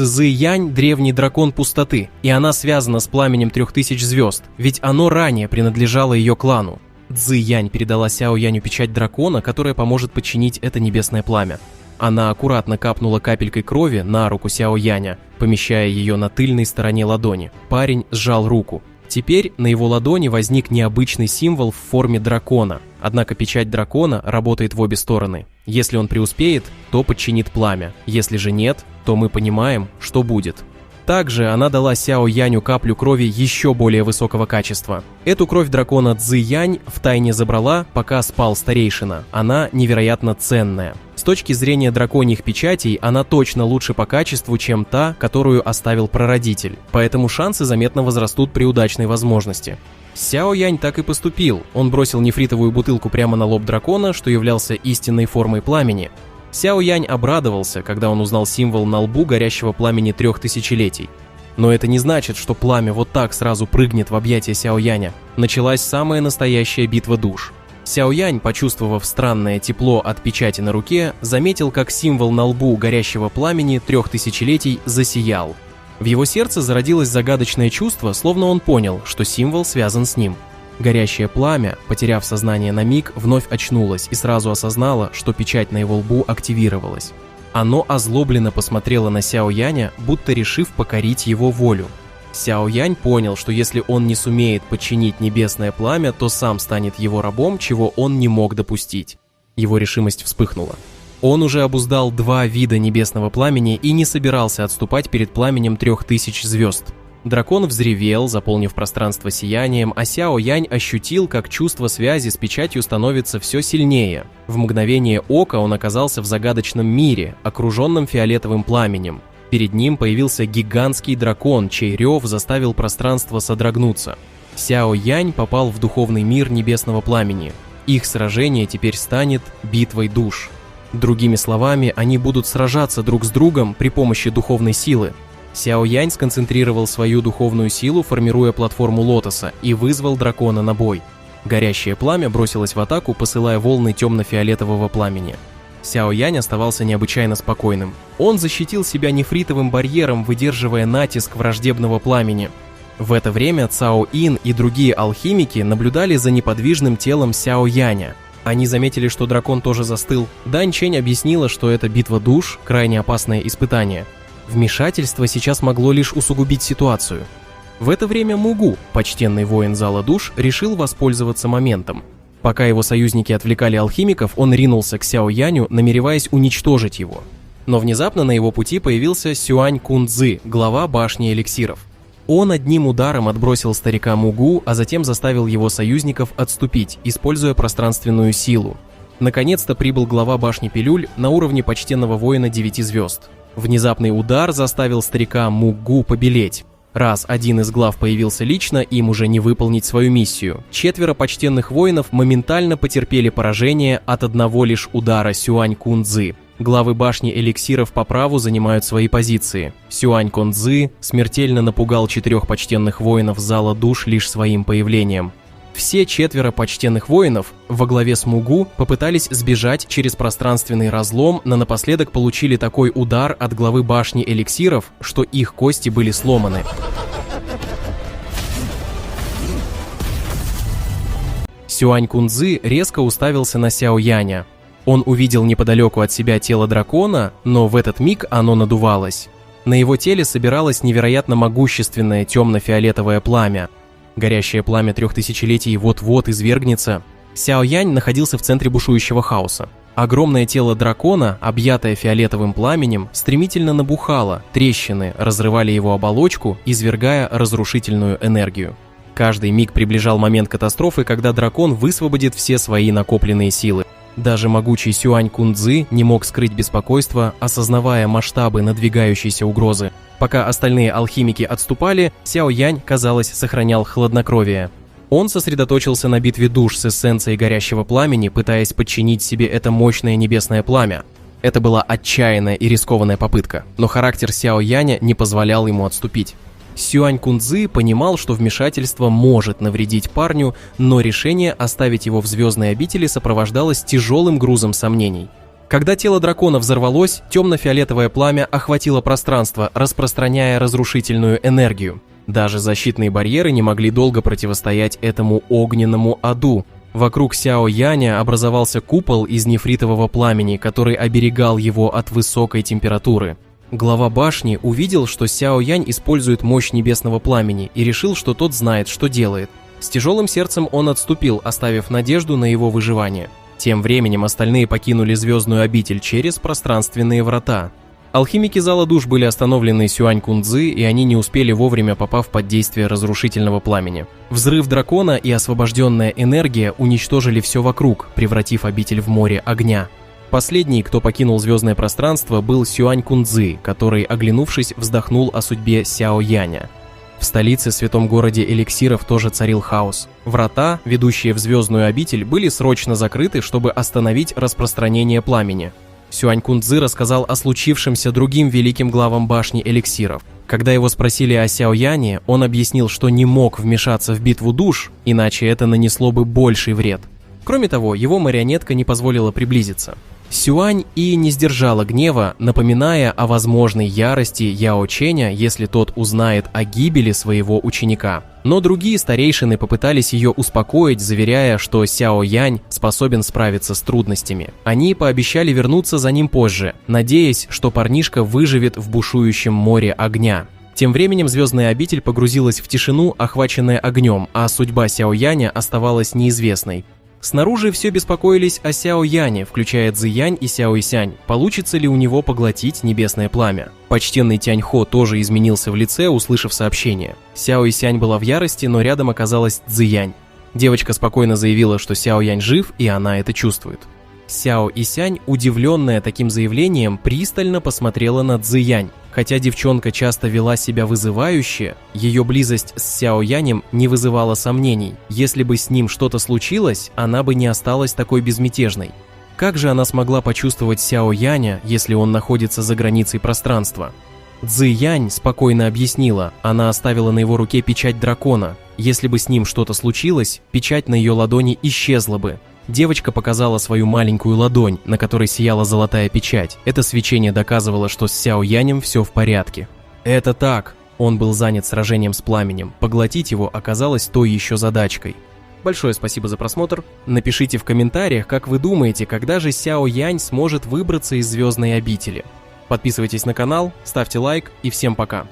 Цзы-Янь – древний дракон пустоты, и она связана с пламенем 3000 звезд, ведь оно ранее принадлежало ее клану. Цзы-Янь передала Сяо-Яню печать дракона, которая поможет подчинить это небесное пламя. Она аккуратно капнула капелькой крови на руку Сяо-Яня, помещая ее на тыльной стороне ладони. Парень сжал руку. Теперь на его ладони возник необычный символ в форме дракона, однако печать дракона работает в обе стороны. Если он преуспеет, то подчинит пламя, если же нет, то мы понимаем, что будет. Также она дала Сяо-Яню каплю крови еще более высокого качества. Эту кровь дракона Цзы-Янь втайне забрала, пока спал старейшина. Она невероятно ценная. С точки зрения драконьих печатей, она точно лучше по качеству, чем та, которую оставил прародитель. Поэтому шансы заметно возрастут при удачной возможности. Сяо-Янь так и поступил. Он бросил нефритовую бутылку прямо на лоб дракона, что являлся истинной формой пламени. Сяо-Янь обрадовался, когда он узнал символ на лбу горящего пламени 3000-летий. Но это не значит, что пламя вот так сразу прыгнет в объятия Сяо-Яня. Началась самая настоящая битва душ. Сяо-Янь, почувствовав странное тепло от печати на руке, заметил, как символ на лбу горящего пламени 3000-летий засиял. В его сердце зародилось загадочное чувство, словно он понял, что символ связан с ним. Горящее пламя, потеряв сознание на миг, вновь очнулось и сразу осознало, что печать на его лбу активировалась. Оно озлобленно посмотрело на Сяо-Яня, будто решив покорить его волю. Сяо-Янь понял, что если он не сумеет подчинить небесное пламя, то сам станет его рабом, чего он не мог допустить. Его решимость вспыхнула. Он уже обуздал 2 вида небесного пламени и не собирался отступать перед пламенем 3000 звезд. Дракон взревел, заполнив пространство сиянием, а Сяо-Янь ощутил, как чувство связи с печатью становится все сильнее. В мгновение ока он оказался в загадочном мире, окруженном фиолетовым пламенем. Перед ним появился гигантский дракон, чей рев заставил пространство содрогнуться. Сяо-Янь попал в духовный мир небесного пламени. Их сражение теперь станет битвой душ. Другими словами, они будут сражаться друг с другом при помощи духовной силы. Сяо-Янь сконцентрировал свою духовную силу, формируя платформу лотоса, и вызвал дракона на бой. Горящее пламя бросилось в атаку, посылая волны темно-фиолетового пламени. Сяо-Янь оставался необычайно спокойным. Он защитил себя нефритовым барьером, выдерживая натиск враждебного пламени. В это время Цао-Ин и другие алхимики наблюдали за неподвижным телом Сяо-Яня. Они заметили, что дракон тоже застыл. Дань Чэнь объяснила, что это битва душ, крайне опасное испытание. Вмешательство сейчас могло лишь усугубить ситуацию. В это время Мугу, почтенный воин зала душ, решил воспользоваться моментом. Пока его союзники отвлекали алхимиков, он ринулся к Сяо-Яню, намереваясь уничтожить его. Но внезапно на его пути появился Сюань Кун-Цзы, глава башни эликсиров. Он одним ударом отбросил старика Мугу, а затем заставил его союзников отступить, используя пространственную силу. Наконец-то прибыл глава башни пилюль на уровне почтенного воина 9 звезд. Внезапный удар заставил старика Мугу побелеть. Раз один из глав появился лично, им уже не выполнить свою миссию. 4 почтенных воинов моментально потерпели поражение от одного лишь удара Сюань Кун-Цзы. Главы башни эликсиров по праву занимают свои позиции. Сюань Кун-Цзы смертельно напугал 4 почтенных воинов зала душ лишь своим появлением. Все 4 почтенных воинов во главе с Мугу попытались сбежать через пространственный разлом, но напоследок получили такой удар от главы башни эликсиров, что их кости были сломаны. Сюань Кун-Цзы резко уставился на Сяо-Яня. Он увидел неподалеку от себя тело дракона, но в этот миг оно надувалось. На его теле собиралось невероятно могущественное темно-фиолетовое пламя. Горящее пламя 3000-летий вот-вот извергнется. Сяо-Янь находился в центре бушующего хаоса. Огромное тело дракона, объятое фиолетовым пламенем, стремительно набухало, трещины разрывали его оболочку, извергая разрушительную энергию. Каждый миг приближал момент катастрофы, когда дракон высвободит все свои накопленные силы. Даже могучий Сюань Кун-Цзы не мог скрыть беспокойство, осознавая масштабы надвигающейся угрозы. Пока остальные алхимики отступали, Сяо-Янь, казалось, сохранял хладнокровие. Он сосредоточился на битве душ с эссенцией горящего пламени, пытаясь подчинить себе это мощное небесное пламя. Это была отчаянная и рискованная попытка, но характер Сяо-Яня не позволял ему отступить. Сюань Кун-Цзы понимал, что вмешательство может навредить парню, но решение оставить его в звездной обители сопровождалось тяжелым грузом сомнений. Когда тело дракона взорвалось, темно-фиолетовое пламя охватило пространство, распространяя разрушительную энергию. Даже защитные барьеры не могли долго противостоять этому огненному аду. Вокруг Сяо Яня образовался купол из нефритового пламени, который оберегал его от высокой температуры. Глава башни увидел, что Сяо Янь использует мощь небесного пламени и решил, что тот знает, что делает. С тяжелым сердцем он отступил, оставив надежду на его выживание. Тем временем остальные покинули звездную обитель через пространственные врата. Алхимики зала душ были остановлены Сюань Кунцзы, и они не успели вовремя, попав под действие разрушительного пламени. Взрыв дракона и освобожденная энергия уничтожили все вокруг, превратив обитель в море огня. Последний, кто покинул звездное пространство, был Сюань Кунцзы, который, оглянувшись, вздохнул о судьбе Сяо Яня. В столице, святом городе эликсиров, тоже царил хаос. Врата, ведущие в звездную обитель, были срочно закрыты, чтобы остановить распространение пламени. Сюань Кунцзы рассказал о случившемся другим великим главам башни эликсиров. Когда его спросили о Сяо Яне, он объяснил, что не мог вмешаться в битву душ, иначе это нанесло бы больший вред. Кроме того, его марионетка не позволила приблизиться. Сюань и не сдержала гнева, напоминая о возможной ярости Яо Ченя, если тот узнает о гибели своего ученика. Но другие старейшины попытались ее успокоить, заверяя, что Сяо Янь способен справиться с трудностями. Они пообещали вернуться за ним позже, надеясь, что парнишка выживет в бушующем море огня. Тем временем звездная обитель погрузилась в тишину, охваченная огнем, а судьба Сяо Яня оставалась неизвестной. Снаружи все беспокоились о Сяо Яне, включая Цзы Янь и Сяо Исянь. Получится ли у него поглотить небесное пламя? Почтенный Тяньхо тоже изменился в лице, услышав сообщение. Сяо Исянь была в ярости, но рядом оказалась Цзы Янь. Девочка спокойно заявила, что Сяо Янь жив, и она это чувствует. Сяо Исянь, удивленная таким заявлением, пристально посмотрела на Цзы Янь. Хотя девчонка часто вела себя вызывающе, ее близость с Сяо Янем не вызывала сомнений. Если бы с ним что-то случилось, она бы не осталась такой безмятежной. Как же она смогла почувствовать Сяо Яня, если он находится за границей пространства? Цзы Янь спокойно объяснила, она оставила на его руке печать дракона. Если бы с ним что-то случилось, печать на ее ладони исчезла бы. Девочка показала свою маленькую ладонь, на которой сияла золотая печать. Это свечение доказывало, что с Сяо Янем все в порядке. Это так. Он был занят сражением с пламенем. Поглотить его оказалось той еще задачкой. Большое спасибо за просмотр. Напишите в комментариях, как вы думаете, когда же Сяо Янь сможет выбраться из звездной обители. Подписывайтесь на канал, ставьте лайк и всем пока.